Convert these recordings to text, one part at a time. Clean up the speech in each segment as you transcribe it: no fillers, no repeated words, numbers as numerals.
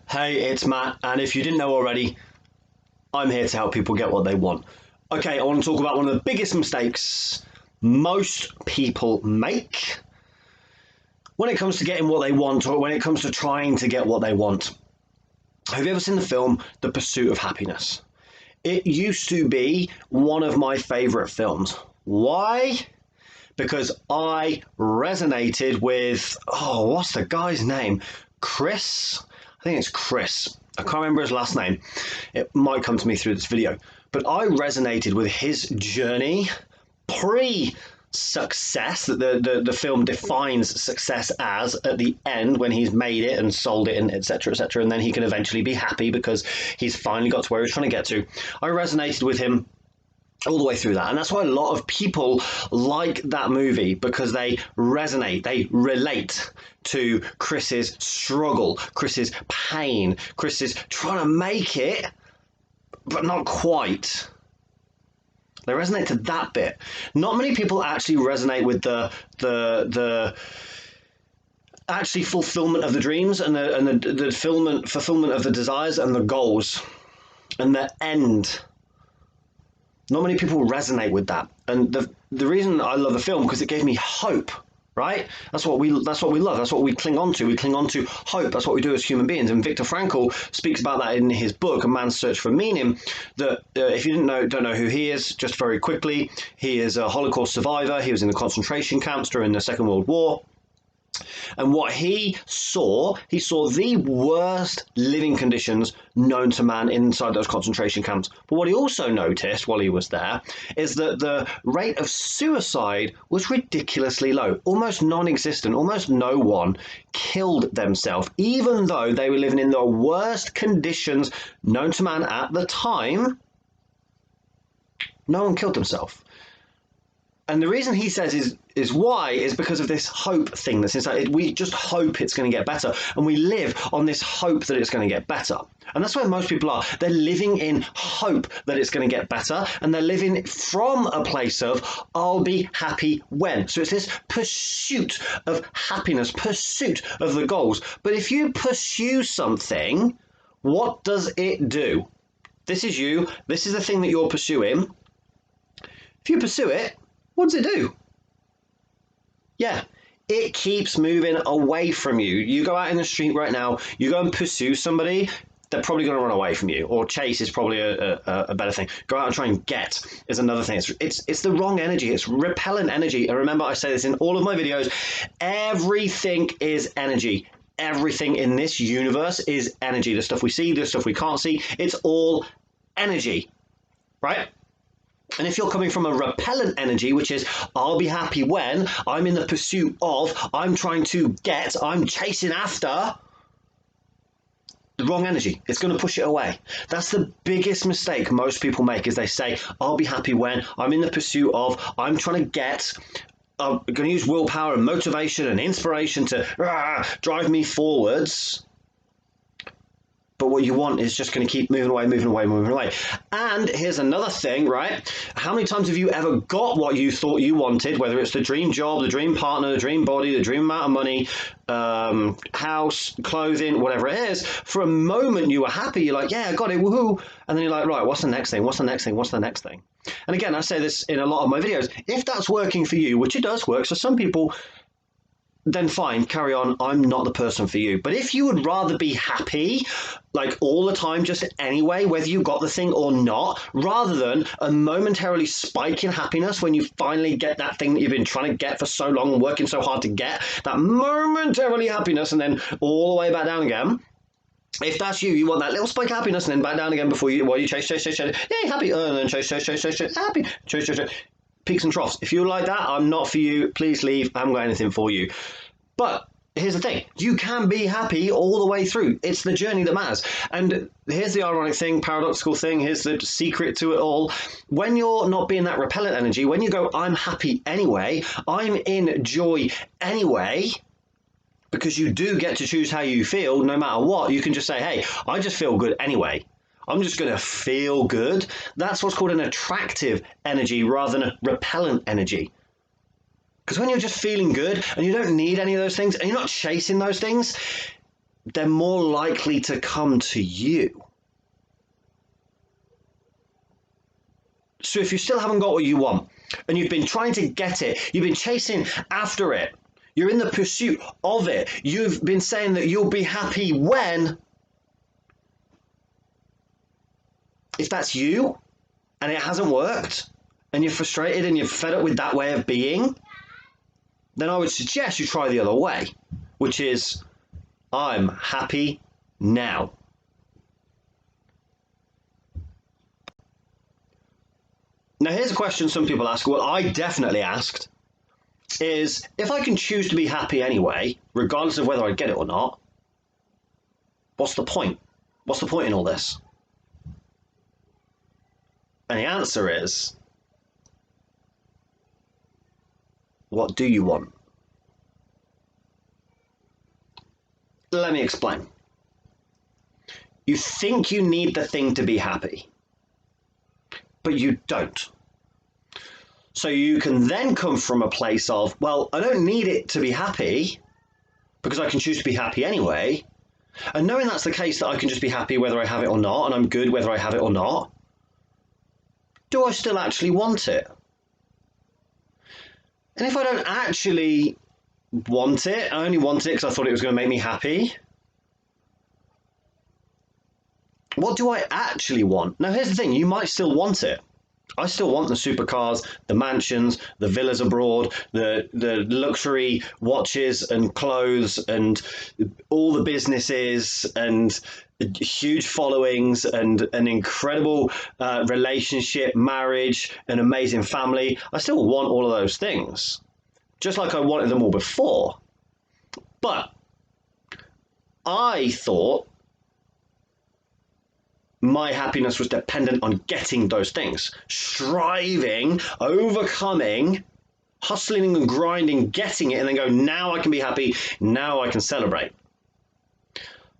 Hey, it's Matt, and if you didn't know already, I'm here to help people get what they want. Okay, I want to talk about one of the biggest mistakes most people make when it comes to getting what they want or when it comes to trying to get what they want. Have you ever seen the film The Pursuit of Happiness? It used to be one of my favourite films. Why? Because I resonated with, what's the guy's name? Chris? I think it's Chris. I can't remember his last name. It might come to me through this video. But I resonated with his journey pre-success, that the film defines success as at the end when he's made it and sold it and etc. etc. And then he can eventually be happy because he's finally got to where he's trying to get to. I resonated with him all the way through that, and that's why a lot of people like that movie, because they resonate, they relate to Chris's struggle, Chris's pain, Chris's trying to make it but not quite. They resonate to that bit. Not many people actually resonate with the actually fulfillment of the dreams and the fulfillment of the desires and the goals and the end. Not many people resonate with that, and the reason I love the film, because it gave me hope. Right? That's what we love. That's what we cling on to. We cling on to hope. That's what we do as human beings. And Viktor Frankl speaks about that in his book, A Man's Search for Meaning. That if you don't know who he is, just very quickly, he is a Holocaust survivor. He was in the concentration camps during the Second World War. And what he saw the worst living conditions known to man inside those concentration camps. But what he also noticed while he was there is that the rate of suicide was ridiculously low, almost non-existent. Almost no one killed themselves, even though they were living in the worst conditions known to man at the time. No one killed themselves. And the reason he says is why is because of this hope thing that's inside. We just hope it's going to get better, and we live on this hope that it's going to get better. And that's where most people are. They're living in hope that it's going to get better, and they're living from a place of I'll be happy when. So it's this pursuit of happiness, pursuit of the goals. But if you pursue something, what does it do? This is you. This is the thing that you're pursuing. If you pursue it, what does it do? Yeah, it keeps moving away from you. You go out in the street right now, you go and pursue somebody, they're probably going to run away from you. Or chase is probably a better thing. Go out and try and get is another thing. It's the wrong energy. It's repellent energy. And remember, I say this in all of my videos, everything is energy. Everything in this universe is energy. The stuff we see, the stuff we can't see, it's all energy, right? And if you're coming from a repellent energy, which is I'll be happy when, I'm in the pursuit of, I'm trying to get, I'm chasing after, the wrong energy. It's going to push it away. That's the biggest mistake most people make, is they say, I'll be happy when, I'm in the pursuit of, I'm trying to get, I'm going to use willpower and motivation and inspiration to drive me forwards. But what you want is just going to keep moving away, moving away, moving away. And here's another thing, right? How many times have you ever got what you thought you wanted, whether it's the dream job, the dream partner, the dream body, the dream amount of money, house, clothing, whatever it is? For a moment you were happy, you're like, yeah, I got it, woohoo. And then you're like, right, what's the next thing? What's the next thing? What's the next thing? And again, I say this in a lot of my videos. If that's working for you, which it does work, so some people, then fine, carry on. I'm not the person for you. But if you would rather be happy, like all the time, just anyway, whether you got the thing or not, rather than a momentarily spike in happiness when you finally get that thing that you've been trying to get for so long and working so hard to get, that momentarily happiness, and then all the way back down again. If that's you, you want that little spike of happiness and then back down again while you chase, yay, happy, and then chase, happy, chase. Peaks and troughs. If you're like that, I'm not for you. Please leave. I haven't got anything for you. But here's the thing. You can be happy all the way through. It's the journey that matters. And here's the ironic thing, paradoxical thing. Here's the secret to it all. When you're not being that repellent energy, when you go, I'm happy anyway, I'm in joy anyway, because you do get to choose how you feel no matter what. You can just say, hey, I just feel good anyway. I'm just going to feel good. That's what's called an attractive energy rather than a repellent energy. Because when you're just feeling good and you don't need any of those things and you're not chasing those things, they're more likely to come to you. So if you still haven't got what you want, and you've been trying to get it, you've been chasing after it, you're in the pursuit of it, you've been saying that you'll be happy when, if that's you, and it hasn't worked, and you're frustrated and you're fed up with that way of being, then I would suggest you try the other way, which is, I'm happy now. Now, here's a question some people ask, well, I definitely asked, is if I can choose to be happy anyway, regardless of whether I get it or not, what's the point? What's the point in all this? And the answer is, what do you want? Let me explain. You think you need the thing to be happy, but you don't. So you can then come from a place of, well, I don't need it to be happy because I can choose to be happy anyway. And knowing that's the case, that I can just be happy whether I have it or not, and I'm good whether I have it or not, do I still actually want it? And if I don't actually want it, I only want it because I thought it was going to make me happy, what do I actually want? Now, here's the thing, you might still want it. I still want the supercars, the mansions, the villas abroad, the luxury watches and clothes and all the businesses and huge followings and an incredible relationship, marriage, an amazing family. I still want all of those things, just like I wanted them all before. But I thought my happiness was dependent on getting those things, striving, overcoming, hustling and grinding, getting it, and then go, now I can be happy, now I can celebrate.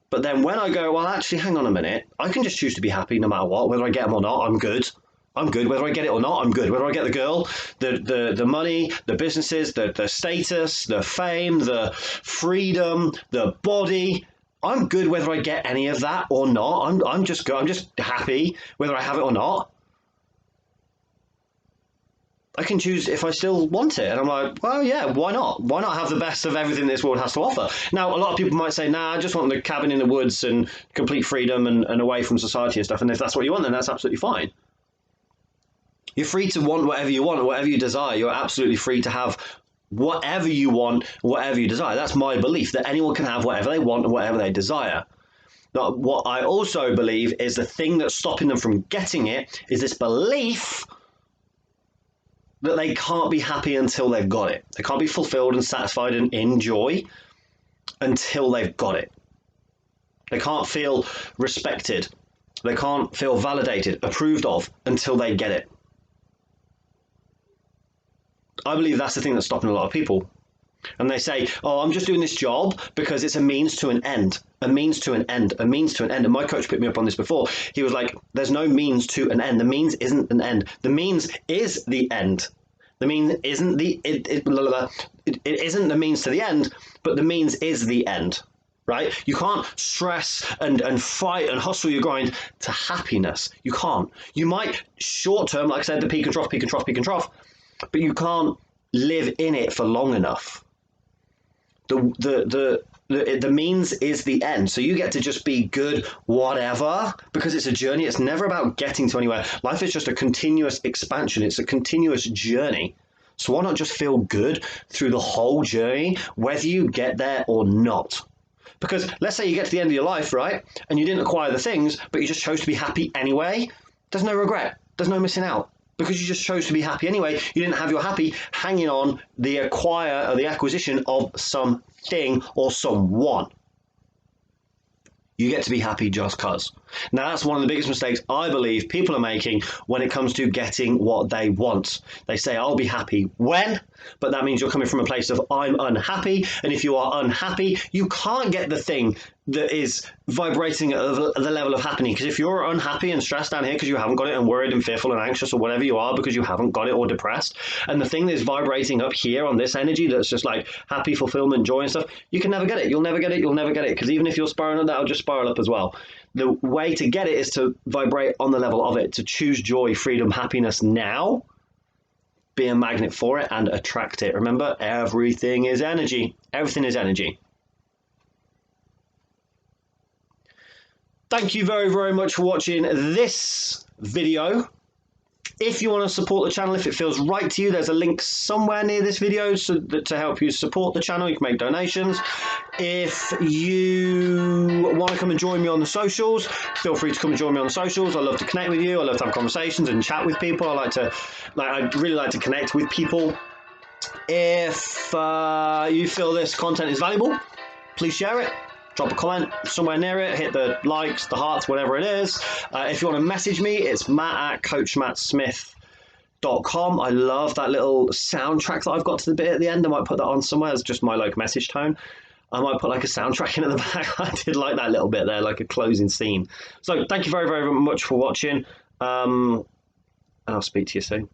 But then when I go, well, actually, hang on a minute, I can just choose to be happy no matter what, whether I get them or not, I'm good. I'm good. Whether I get it or not, I'm good. Whether I get the girl, the money, the businesses, the status, the fame, the freedom, the body, I'm good whether I get any of that or not. I'm just good. I'm just happy whether I have it or not. I can choose if I still want it. And I'm like, well, yeah, why not? Why not have the best of everything this world has to offer? Now, a lot of people might say, nah, I just want the cabin in the woods and complete freedom and away from society and stuff. And if that's what you want, then that's absolutely fine. You're free to want whatever you want, whatever you desire. You're absolutely free to have whatever you want, whatever you desire. That's my belief, that anyone can have whatever they want and whatever they desire. Now, what I also believe is the thing that's stopping them from getting it is this belief that they can't be happy until they've got it. They can't be fulfilled and satisfied and in joy until they've got it. They can't feel respected. They can't feel validated, approved of until they get it. I believe that's the thing that's stopping a lot of people. And they say, oh, I'm just doing this job because it's a means to an end, a means to an end, a means to an end. And my coach picked me up on this before. He was like, there's no means to an end. The means isn't an end. The means is the end. The means isn't it isn't the means to the end, but the means is the end, right? You can't stress and fight and hustle your grind to happiness. You can't. You might short term, like I said, the peak and trough, peak and trough, peak and trough, but you can't live in it for long enough. The means is the end. So you get to just be good, whatever, because it's a journey. It's never about getting to anywhere. Life is just a continuous expansion. It's a continuous journey. So why not just feel good through the whole journey, whether you get there or not? Because let's say you get to the end of your life, right? And you didn't acquire the things, but you just chose to be happy anyway. There's no regret. There's no missing out. Because you just chose to be happy anyway. You didn't have your happy hanging on the acquire or the acquisition of something or someone. You get to be happy just cause. Now, that's one of the biggest mistakes I believe people are making when it comes to getting what they want. They say, I'll be happy when? but that means you're coming from a place of I'm unhappy. And if you are unhappy, you can't get the thing that is vibrating at the level of happening. Because if you're unhappy and stressed down here because you haven't got it, and worried and fearful and anxious or whatever you are because you haven't got it, or depressed, and the thing that's vibrating up here on this energy that's just like happy, fulfillment, joy and stuff, you can never get it. You'll never get it. You'll never get it. Because even if you're spiraling up, that'll just spiral up as well. The way to get it is to vibrate on the level of it, to choose joy, freedom, happiness now, be a magnet for it, and attract it. Remember, everything is energy. Everything is energy. Thank you very, very much for watching this video. If you want to support the channel, if it feels right to you, there's a link somewhere near this video to help you support the channel. You can make donations. If you want to come and join me on the socials, feel free to come and join me on the socials. I love to connect with you. I love to have conversations and chat with people. I really like to connect with people. If you feel this content is valuable, please share it. Drop a comment somewhere near it, hit the likes, the hearts, whatever it is. If you want to message me, it's matt@coachmattsmith.com. I love that little soundtrack that I've got to the bit at the end. I might put that on somewhere as just my like message tone. I might put like a soundtrack in at the back. I did like that little bit there, like a closing scene. So thank you very, very much for watching. And I'll speak to you soon.